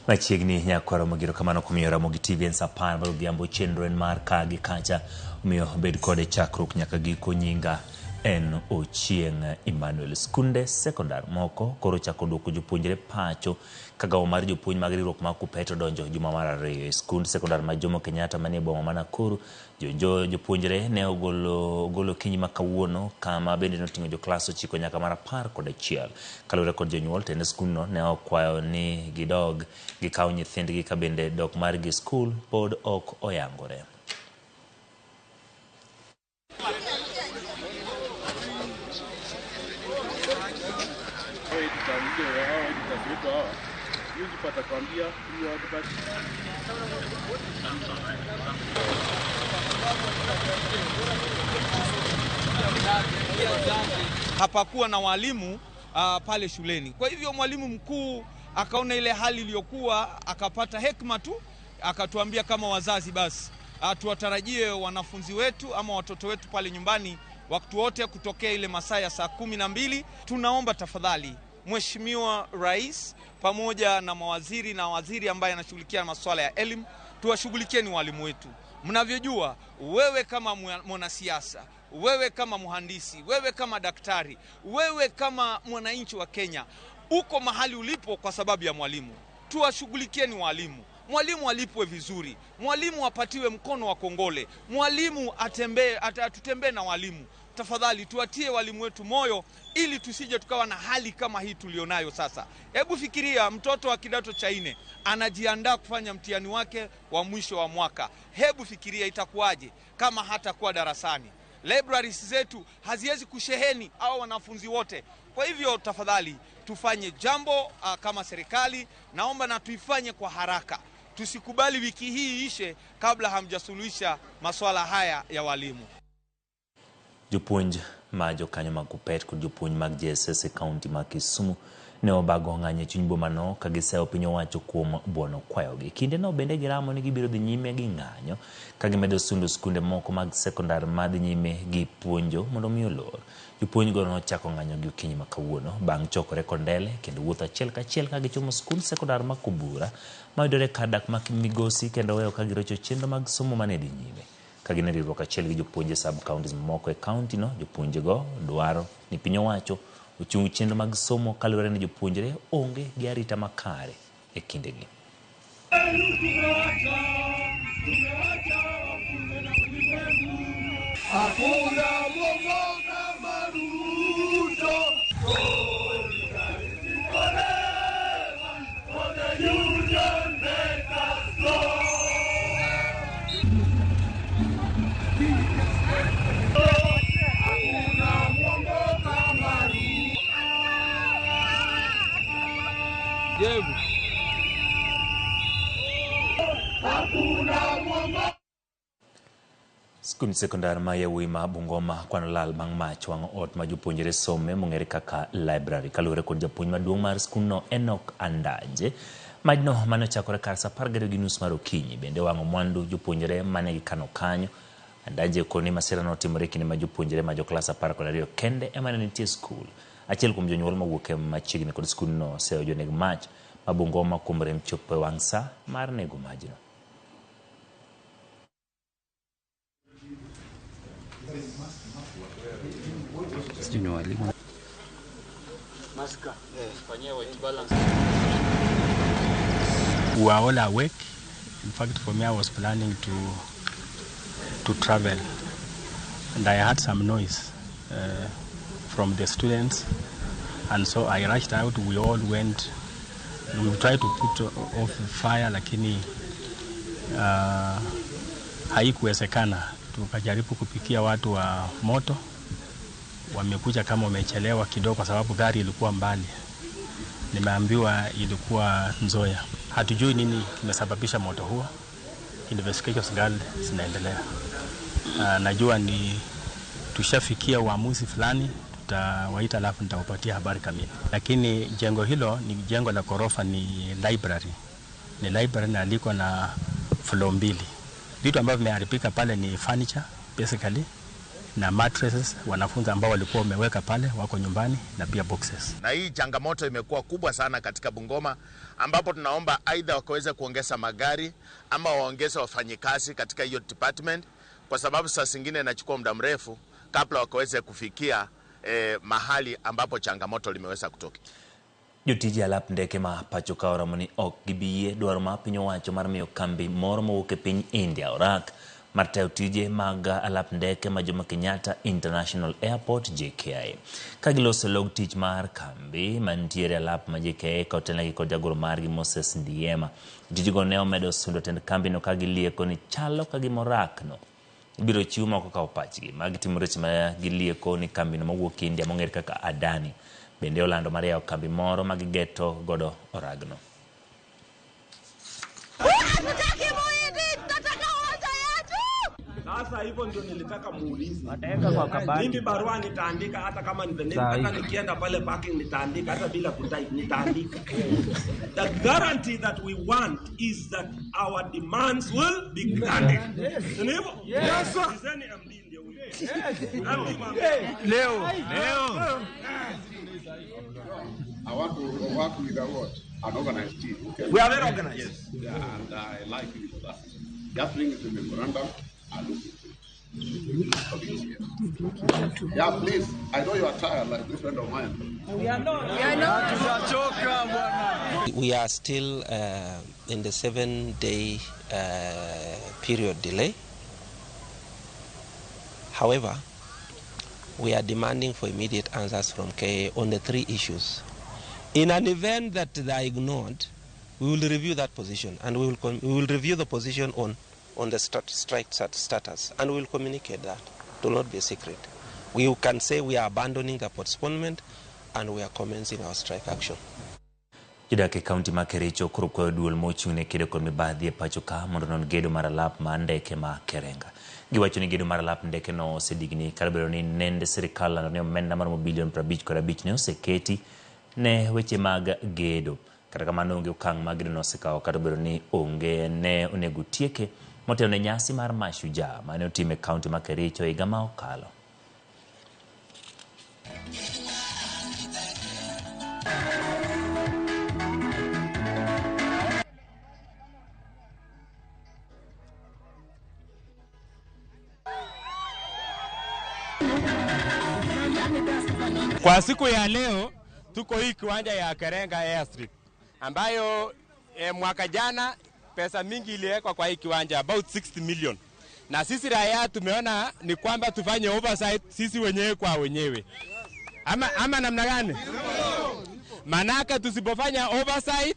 Machiegni nyakwaro magiro kamano kumiyo Ramogi TV en sapar odhiambo chenro en mar kagi kacha umiyo bed kode chakruok nyaka giko nyinga en Ochieng Emmanuel. Skunde sekondar moko koro chako duoko jopuonjre pacho kagawo mar jopuonj mag riwruok ma Kupeto donjo juma mar 2. Skund sekondar ma Jomo Kenyatta manie boma ma Nakuru jopuonjre ne ogolo kinyi ma kawuono kama bende noting'o jo klas 9 nyaka mar 11. Kalure kod jonyuol tende skundno ne okwayo ni gidog gikaw nyithindgi ka bende dok margi skul pod ok oyangore. Hapakuwa na walimu pale shuleni. Kwa hivyo mwalimu mkuu akaona ile hali iliyokuwa, akapata hekima tu, akatuambia kama wazazi basi tuwatarajie wanafunzi wetu ama watoto wetu pale nyumbani wakati wote kutokea ile masaa ya saa 12. Tunaomba tafadhali Mheshimiwa Rais pamoja na mawaziri na waziri ambaye anashughulikia masuala ya elimu, tuwashughulikieni walimu wetu. Mnavyojua, wewe kama mwanasiasa, wewe kama mhandisi, wewe kama daktari, wewe kama mwananchi wa Kenya, uko mahali ulipo kwa sababu ya mwalimu. Tuwashughulikieni walimu. Mwalimu alipwe vizuri. Mwalimu apatiwe mkono wa kongole. Mwalimu tutembee na walimu. Tafadhali tuwatie walimu wetu moyo ili tusije tukawa na hali kama hii tulionayo sasa. Hebu fikiria mtoto wa kidato cha 4 anajiandaa kufanya mtihani wake wa mwisho wa mwaka. Hebu fikiria itakuwaje kama hatakuwa darasani. Libraries zetu haziwezi kusheheni au wanafunzi wote. Kwa hivyo tafadhali tufanye jambo kama serikali, naomba na tuifanye kwa haraka. Tusikubali wiki hii ishe kabla hamjasuluhisha masuala haya ya walimu. Jopuonj ma jokanyo mag Kupeto kod jopuonj mag JSS County ma Kisumu ne obago ng'anyo chuny bomano ka giseyo piny owacho kuom buono kwayogi. Kinde no bende giramo ni gibiro dhi nyime gi ng'anyo ka gimedo sundo skunde moko mag sekondar madhi nyime gi puonjo mondo mi olor. Jopuonj go nochako ng'anyo gi okinyi ma kawuono bang' chokore kondele kendo wuotho achiel kachiel ka gichomo skund sekondar ma Kubura ma yudore kadak ma Migosi kendo weyo ka girocho chenro mag somo mane dhi nyime. Kagine riwruok achiel gi jopuonje sub counties moko e county no, jopuonje go dwaro ni piny owacho ochung chenro mag somo kalure ni jopuonjre onge gi arita makare e kindegi. Skund sekondar ma yawuoyi ma Bungoma kwano lal bang' mach wang'o ot ma jopuonjre some mong'ere kaka library. Kalure kod japuonj maduong' mar skundno Enoch Andaje, majno mane ochakore kar saa 12:30 mar okinyi bende wang'o mwandu jopuonjre mane gikano kanyo. Andaje koni masira notimore kinde ma jopuonjre ma jo klas 12 kende ema ne nitie skul. Achiel kuom jonyuol mawuok e machiegni kod skundno seyo joneg mach ma Bungoma kuom rem chopo e wang' saa mar nego majno. We are all awake. In fact, for me, I was planning to travel, and I heard some noise from the students, and so I rushed out. We all went. We tried to put off the fire, lakini haikuwezekana. Tukajaribu kupikia watu wa moto, wamekuja kama wamechelewa kidogo kwa sababu gari ilikuwa mbali. Nimeambiwa ilikuwa Nzoia. Hatujui nini kimesababisha moto huo. Investigations zinaendelea. Najua ni tushafikia uamuzi fulani, tutawaita alafu nitawapatia habari kamili. Lakini jengo hilo ni jengo la ghorofa, ni library. Ni library na liko na floor 2. Vitu ambavyo vimeharibika pale ni furniture basically na mattresses, wanafunzi ambao walikuwa wameweka pale wako nyumbani, na pia boxes. Na hii changamoto imekuwa kubwa sana katika Bungoma, ambapo tunaomba aidha wakaweze kuongeza magari ama waongeze wafanyikazi katika hiyo department, kwa sababu saa zingine inachukua muda mrefu kabla wakaweze kufikia mahali ambapo changamoto limeweza kutoka. Jotiji alap ndeke ma pacho ka oramoni ok gibiye dwaro ma piny owacho mar miyo kambi moro mowuok e piny India orak mar tayo tije mag alap ndeke ma Jomo Kenyatta International Airport JKIA. Ka giloso log tich mar kambi mantiere alap ma JKIA ka otelnegi kod jagoro margi Moses Ndiema. Jotijigo ne omedo sundo tend kambino ka gilieko ni chalo ka gimorakno ibiro chiw moko ka opachgi mag timo reche ma gilieko ni kambino mawuok India mong'ere kaka Adani bende olando mar yawo kambi moro ma gigeto godo oragno. Sasa hivyo ndio nilitaka muulize. Mimi barua nitaandika hata kama hata nikienda pale parking nitaandika hata bila kutype nitaandika. The guarantee that we want is that our demands will be granted. Yes sir. Leo. I want to work with an organized team. Okay? We are very organized. Yes. Yeah, and I like you for that. Just bring it to memorandum and look into it. Yeah, please. I know you are tired like this friend of mine. We are still in the 7-day period delay. However, we are demanding for immediate answers from KA on the 3 issues. In an event that they are ignored, we will review that position, and we will review the position on the strike status, and we will communicate that. It will not be a secret. We can say we are abandoning the postponement and we are commencing our strike action. Jidake kaunti ma Kericho koro kwayo duol mochung'ne kedo kod mibadhi e pacho ka mondo non gedo mar alap ma ndeke ma Kerenga. Giwacho ni gedo mar alap ndeke no osedigni kar bedo ni nende sirikal lando ne omenda mar bilion 55 ne oseketi ne weche mag gedo. Kata kamano onge okang' mag gedo no osekawo kar bedo ni onge ne onego tieke motelo ne nyasi mar Mashujaa mane otime kaunti ma Kericho higa ma okalo. Kwa siku ya leo tuko hii kiwanja ya Kerenga Airstrip ambayo mwaka jana pesa mingi iliwekwa kwa hii kiwanja about 60 million. Na sisi raia tumeona ni kwamba tufanye oversight sisi wenyewe kwa wenyewe. Ama namna gani? Manaka tusipofanya oversight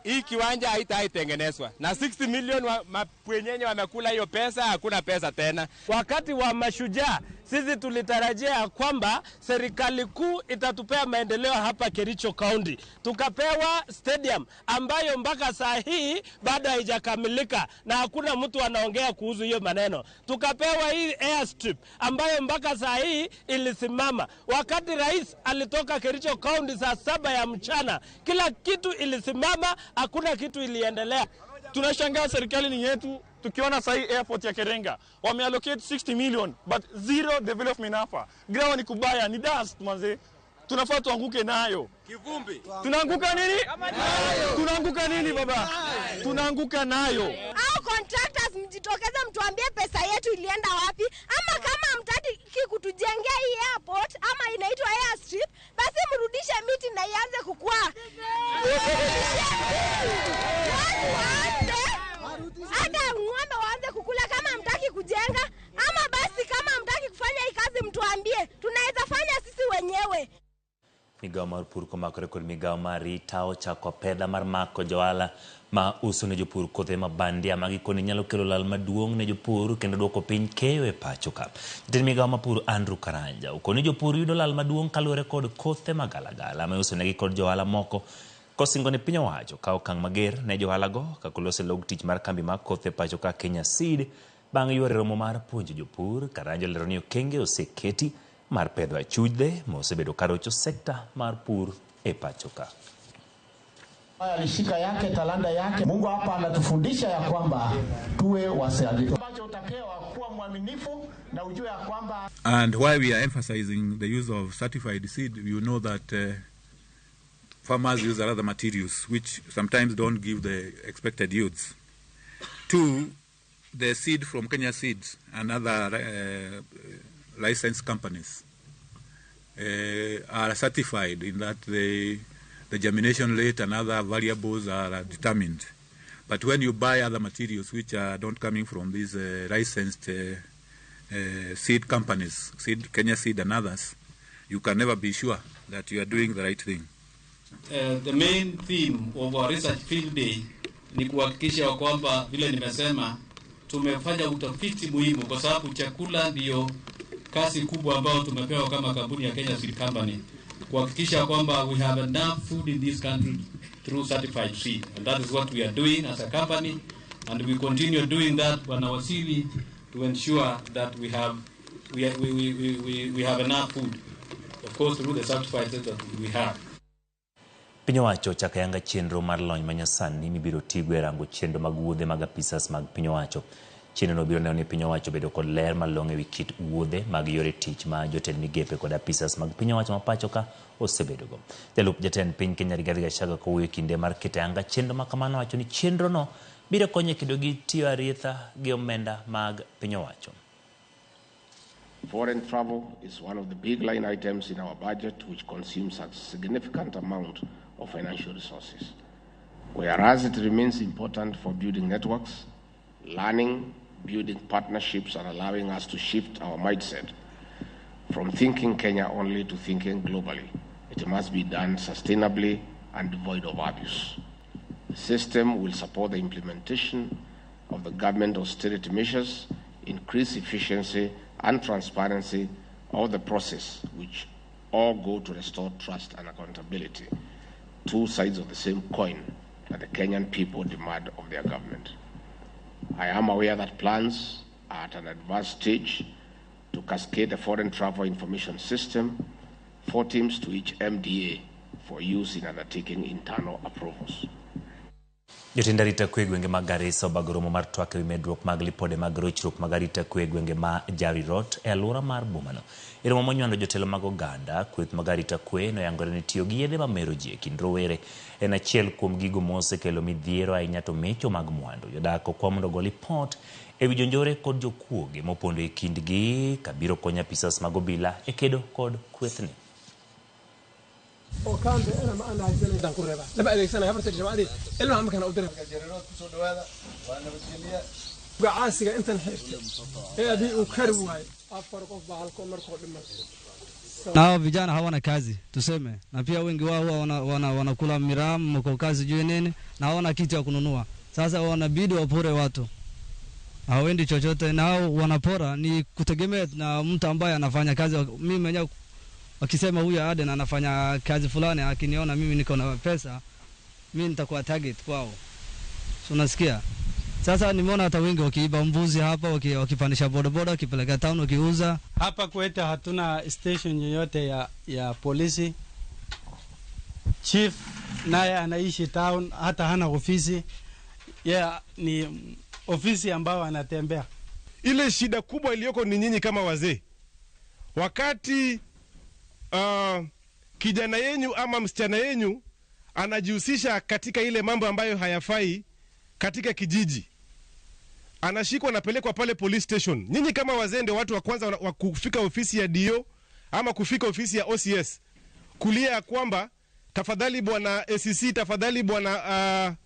hii kiwanja haitaitengenezwa. Na 60 million mapwenyenye wamekula hiyo pesa, hakuna pesa tena. Wakati wa Mashujaa sisi tulitarajia kwamba serikali kuu itatupea maendeleo hapa Kericho County. Tukapewa stadium ambayo mpaka saa hii bado haijakamilika na hakuna mtu anaongea kuhusu hiyo maneno. Tukapewa hii airstrip ambayo mpaka saa hii ilisimama. Wakati rais alitoka Kericho County saa 7 ya mchana, kila kitu ilisimama, hakuna kitu iliendelea. Tunashangaa serikali ni yetu. Tukiona sahi airport ya Kerenga wameallocate 60 million but zero development hapa. Ground ni kubaya, ni dust manze. Tunafaa tuanguke nayo. Kivumbi. Tunaanguka nini? Tunaanguka nini baba? Tunaanguka nayo. Au contractors mjitokeze mtuambie pesa yetu ilienda wapi? Ama kama hamtaki kutujengea hii airport ama inaitwa airstrip, basi mrudishe miti na ianze kukua. Hata ng'ombe waanze kukula kama hamtaki kujenga, ama basi kama hamtaki kufanya hii kazi mtuambie. Tunaweza fanya sisi wenyewe. Migao mar pur komakore kod migao mar rita ochako pedha mar mako johala ma uso ne jopur kothe mabandia ma gikoni nyalo kelo lal maduong' ne jopur kendo duoko piny keyo e pacho ka. Jatend migao mapur Andrew Karanja okoni jopur yudo lal maduong' kaluwore kod kothe magalagala ma uso negi kod johala moko kosingo ne piny owacho ka okang' mager ne johala go kakolose log tich mar kambi mag kothe pacho ka Kenya Seed bang' yore romo mar puonjo jopur. Karanja lero ni okenge oseketi mar pedho achudhe mosebedo karocho sekta mar pur e pacho ka. Alishika yake talanta yake. Mungu hapa anatufundisha ya kwamba tuwe wasadiki. And why we are emphasizing the use of certified seed, you know that farmers use other materials which sometimes don't give the expected yields. Two, the seed from Kenya Seeds and other licensed companies are certified in that the germination rate and other variables are determined. But when you buy other materials which are not coming from these licensed seed companies, Kenya Seed and others, you can never be sure that you are doing the right thing. The main theme of our research field day ni kuhakikisha kwamba vile nimesema tumefanya utafiti muhimu, kwa sababu chakula ndio kazi kubwa ambayo tumepewa kama kampuni ya Kenya Seed Company, kuhakikisha kwamba we have enough food in this country through certified seed, and that is what we are doing as a company, and we continue doing that on our CV to ensure that we have enough food, of course through the certified seed that we have. Piny owacho chaka yanga chenro mar lony manyasani mibiro tigo e rango chenro mag wuodhe mag apisas mag piny owacho. Chenro no biro neno ni piny owacho bedo kod ler malong'o ewi kit wuodhe mag yore tich ma jotend migepe kod apisas mag piny owacho ma pacho ka osebedogo. Jalup jatend piny Kenya Rigathi Gachagua kowuoyo kinde mar keto ayanga chenro ma kamano, wacho ni chenro no biro konyo kedo gi tiyo arietha gi omenda mag piny owacho. Foreign travel is one of the big line items in our budget which consumes a significant amount of financial resources. Whereas it remains important for building networks, learning, building partnerships, and allowing us to shift our mindset from thinking Kenya only to thinking globally, it must be done sustainably and devoid of abuse. The system will support the implementation of the government austerity measures, increase efficiency and transparency of the process, which all go to restore trust and accountability, two sides of the same coin that the Kenyan people demand of their government. I am aware that plans are at an advanced stage to cascade the foreign travel information system, 4 teams to each MDA for use in undertaking internal approvals. Jotend arita kwe gwenge mag Garissa obago romo mar twak ewi medruok mag lipode mag rochruok mag arita kwe gwenge ma Jarirot e alwora mar bomano. E romo monywando jotelo mag oganda, kweth mag arita kwe noyangore ni tiyo gi yedhe mamero ji e kind rowere en achiel kuom gigo mosekelo midhiero ahinya to mecho mag mwandu. Jodak okwa mondo ogol lipot ewi jonjore kod jokuoge mopondo e kindgi kabiro konyo apisas mag obila e kedo kod kwethni. وكان أنا ما أنا عايز أنا دانكور هذا لا بقى سنة هبرت الجماعة دي إلا هم كانوا قدروا بعاسك أنت نحب هي دي وكروا هاي أفرق بعالكم مركو لما nao vijana hawana kazi tuseme, na pia wengi wao wanakula miramu mko kazi juu nini na hawana kitu ya kununua. Sasa wanabidi wapore watu, hawendi chochote, nao wanapora ni kutegemea na mtu ambaye anafanya kazi. Mimi mwenyewe wakisema huyu Aden anafanya kazi fulani, akiniona mimi niko na pesa, mimi nitakuwa target kwao. Unasikia? Sasa nimeona hata wengi wakiiba mbuzi hapa, wakipandisha bodaboda, wakipeleka town wakiuza. Hapa kwetu hatuna station yoyote ya polisi. Chief naye anaishi town, hata hana ofisi. Ni ofisi ambao anatembea. Ile shida kubwa iliyoko ni nyinyi kama wazee. Wakati kijana yenyu ama msichana yenyu anajihusisha katika ile mambo ambayo hayafai katika kijiji, anashikwa anapelekwa pale police station. Nyinyi kama wazee ndio watu wa kwanza wa kufika ofisi ya DO ama kufika ofisi ya OCS kulia kwamba tafadhali bwana ACC, tafadhali bwana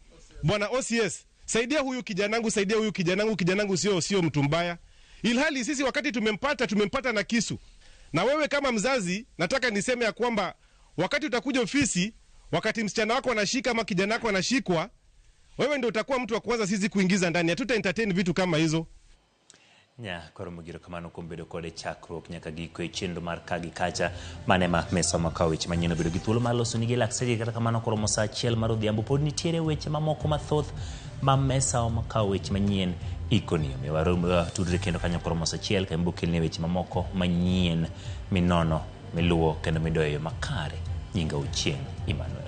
OCS, saidia huyu kijanangu, saidia huyu kijanangu, kijanangu sio mtu mbaya. Ilhali sisi wakati tumempata na kisu. Na wewe kama mzazi, nataka niseme ya kwamba wakati utakuja ofisi, wakati msichana wako anashika ama kijana wako anashikwa, wewe ndio utakuwa mtu wa kwanza sisi kuingiza ndani. Hatuta entertain vitu kama hizo. nya koro mugiro kamano kuom bedo kode chakruok nyaka giko e chenro mar kagi kacha mane ma mesa makao weche manyien bedo gi thuolo mar loso nigi lakseche kata kamano koro mo saa achiel mar odhiambo pod nitiere weche mamoko mathoth ma mesa makao weche manyien ikoni miwaro tudre kendo kanyo koro mo saa achiel ka mbokelne weche mamoko manyien minono miluwo kendo midoyo makare nyinga Ochieng' Emmanuel.